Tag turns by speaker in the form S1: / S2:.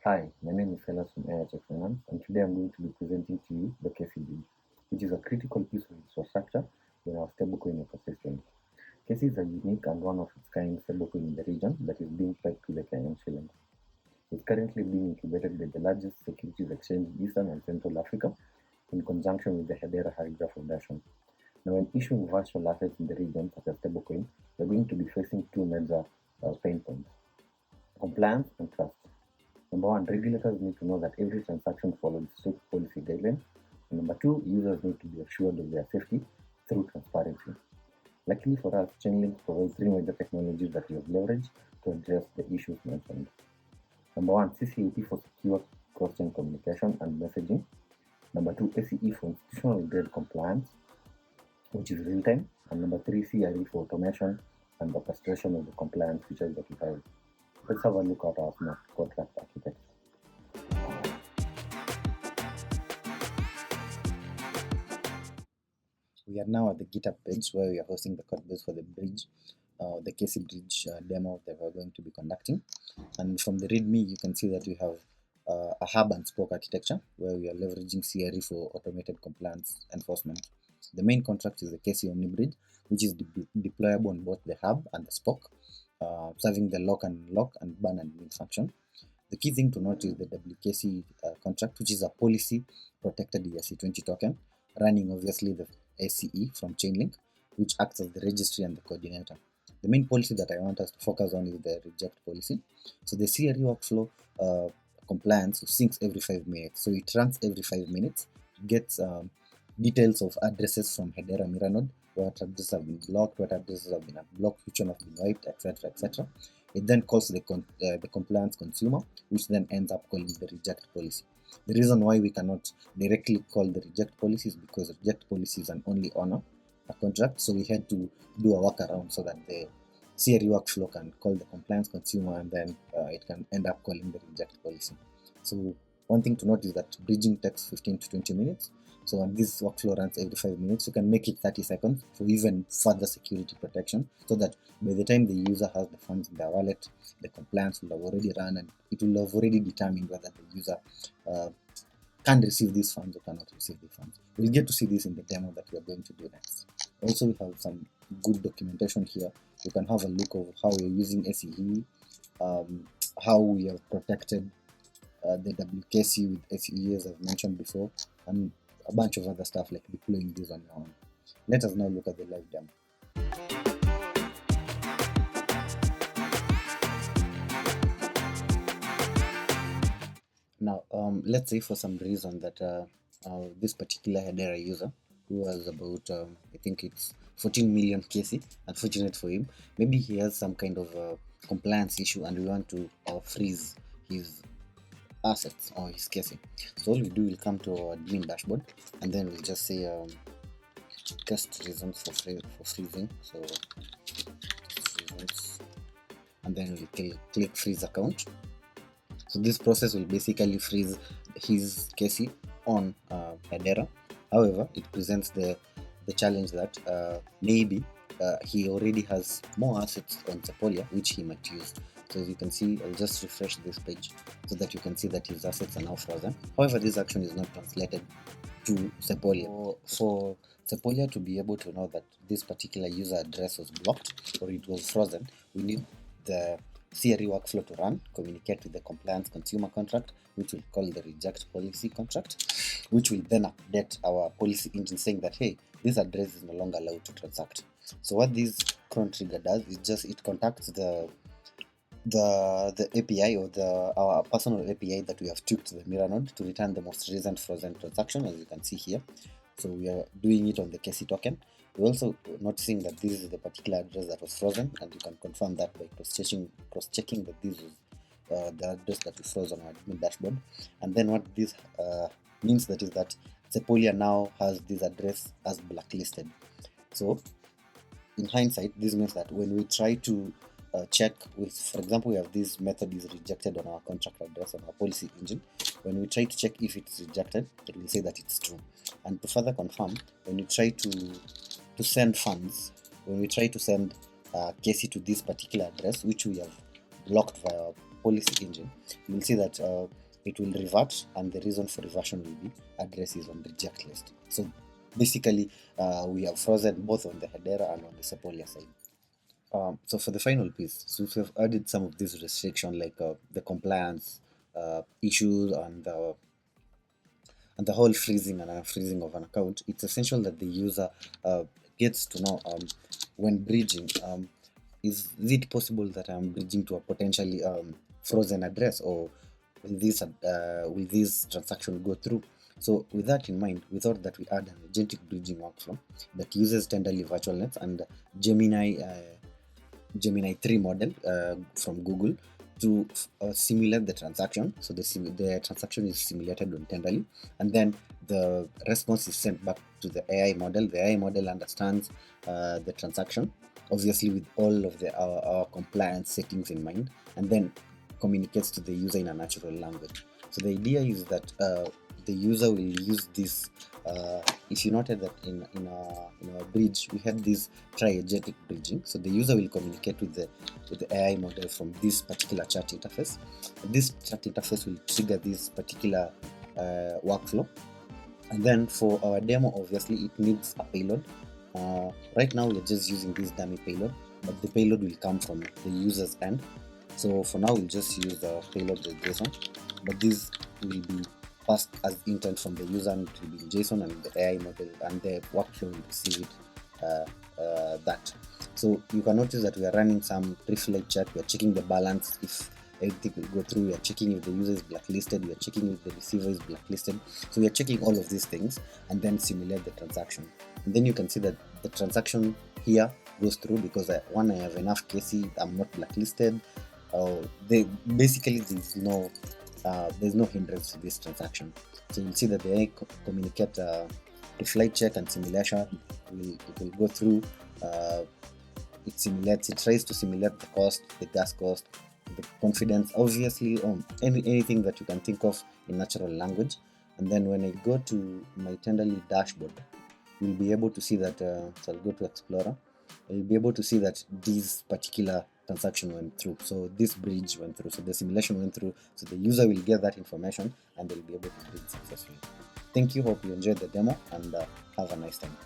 S1: Hi, my name is Silas from AHX Finance, and today I'm going to be presenting to you the KESY bridge, which is a critical piece of infrastructure in our stablecoin ecosystem. KESY is a unique and one of its kind stablecoin in the region that is being pegged to the Kenyan shilling. It's currently being incubated by the largest securities exchange in Eastern and Central Africa in conjunction with the Hedera Hydra Foundation. Now, when issuing virtual assets in the region, such as stablecoin, we're going to be facing two major pain points: compliance and trust. Number one, regulators need to know that every transaction follows strict policy guidelines. And number two, users need to be assured of their safety through transparency. Luckily for us, Chainlink provides three major technologies that we have leveraged to address the issues mentioned. Number one, CCIP for secure cross-chain communication and messaging. Number two, ACE for institutional grade compliance, which is real time. And number three, CRE for automation and orchestration of the compliance features that we have. Let's have a look at our smart contract architecture.
S2: We are now at the GitHub page where we are hosting the code base for the bridge, the KESY bridge demo that we're going to be conducting. And from the README, you can see that we have a hub and spoke architecture where we are leveraging CRE for automated compliance enforcement. The main contract is the KESY Omni bridge, which is deployable on both the hub and the spoke, serving the lock and burn and mint function. The key thing to note is the WKC contract, which is a policy protected ERC20 token, running obviously the ACE from Chainlink, which acts as the registry and the coordinator. The main policy that I want us to focus on is the reject policy. So the CRE workflow compliance syncs every 5 minutes. So it runs every 5 minutes, gets details of addresses from Hedera Mirror node, what addresses have been blocked, what addresses have been unblocked, which one have been wiped, etc. etc. It then calls the compliance consumer, which then ends up calling the reject policy. The reason why we cannot directly call the reject policy is because reject policy is an only owner a contract, so we had to do a workaround so that the CRE workflow can call the compliance consumer and then it can end up calling the reject policy. So one thing to note is that bridging takes 15 to 20 minutes. So when this workflow runs every 5 minutes, you can make it 30 seconds for even further security protection, so that by the time the user has the funds in their wallet, the compliance will have already run and it will have already determined whether the user can receive these funds or cannot receive the funds. We'll get to see this in the demo that we are going to do next. Also, we have some good documentation here. You can have a look of how we're using ACE, how we have protected the WKC with ACE as I've mentioned before, and a bunch of other stuff like deploying this on your own. Let us now look at the live demo. Now, let's say for some reason that this particular Hedera user, who has about, I think it's 14 million KESY, unfortunate for him, maybe he has some kind of compliance issue and we want to freeze his assets or his KESY. So all we do, we'll come to our admin dashboard and then we'll just say test reasons for freezing. So reasons, and then we'll click freeze account. So this process will basically freeze his KESY on Hedera. However, it presents the challenge that maybe he already has more assets on Sepolia which he might use. So as you can see, I'll just refresh this page so that you can see that his assets are now frozen. However, this action is not translated to Sepolia. For Sepolia to be able to know that this particular user address was blocked or it was frozen, we need the CRE workflow to run, communicate with the compliance consumer contract, which we'll call the reject policy contract, which will then update our policy engine saying that, hey, this address is no longer allowed to transact. So what this cron trigger does is just it contacts the API or our personal API that we have tuned to the mirror node to return the most recent frozen transaction, as you can see here. So we are doing it on the KESY token. We're also noticing that this is the particular address that was frozen, and you can confirm that by cross-checking that this is the address that we froze on our admin dashboard. And then what this means that is that Sepolia now has this address as blacklisted. So in hindsight, this means that when we try to check with, for example, we have this method is rejected on our contract address on our policy engine. When we try to check if it's rejected, it will say that it's true. And to further confirm, when you try to send funds, when we try to send KESY to this particular address, which we have blocked via policy engine, you will see that it will revert, and the reason for reversion will be addresses on reject list. So basically, we have frozen both on the Hedera and on the Sepolia side. So for the final piece, so we have added some of these restrictions like the compliance issues and the whole freezing and unfreezing of an account. It's essential that the user gets to know when bridging, is it possible that I'm bridging to a potentially frozen address, or will this transaction go through? So with that in mind, we thought that we add an agentic bridging workflow that uses tenderly Virtualnets and Gemini 3 model from Google to simulate the transaction. So the transaction is simulated on Tenderly, and then the response is sent back to the AI model. The AI model understands the transaction, obviously with all of our compliance settings in mind, and then communicates to the user in a natural language. So the idea is that the user will use this. If you noted that in our bridge we had this tri-agentic bridging, so the user will communicate with the AI model from this particular chat interface. This chat interface will trigger this particular workflow, and then for our demo, obviously it needs a payload. Right now we're just using this dummy payload, but the payload will come from the user's end. So for now we'll just use the payload.json, but this will be passed as intent from the user, and it will be in JSON, and the AI model and the workflow will receive it that. So you can notice that we are running some pre-flight check. We are checking the balance if everything will go through. We are checking if the user is blacklisted. We are checking if the receiver is blacklisted. So we are checking all of these things and then simulate the transaction. And then you can see that the transaction here goes through because I have enough KESY. I'm not blacklisted. Basically there's no hindrance to this transaction. So you'll see that the AI communicate the flight check and simulation. It will go through. It tries to simulate the cost, the gas cost, the confidence, obviously anything that you can think of in natural language. And then when I go to my Tenderly dashboard, you'll be able to see that, so I'll go to Explorer. You'll be able to see that this particular transaction went through. So this bridge went through. So the simulation went through. So the user will get that information and they'll be able to bridge successfully. Thank you. Hope you enjoyed the demo, and have a nice time.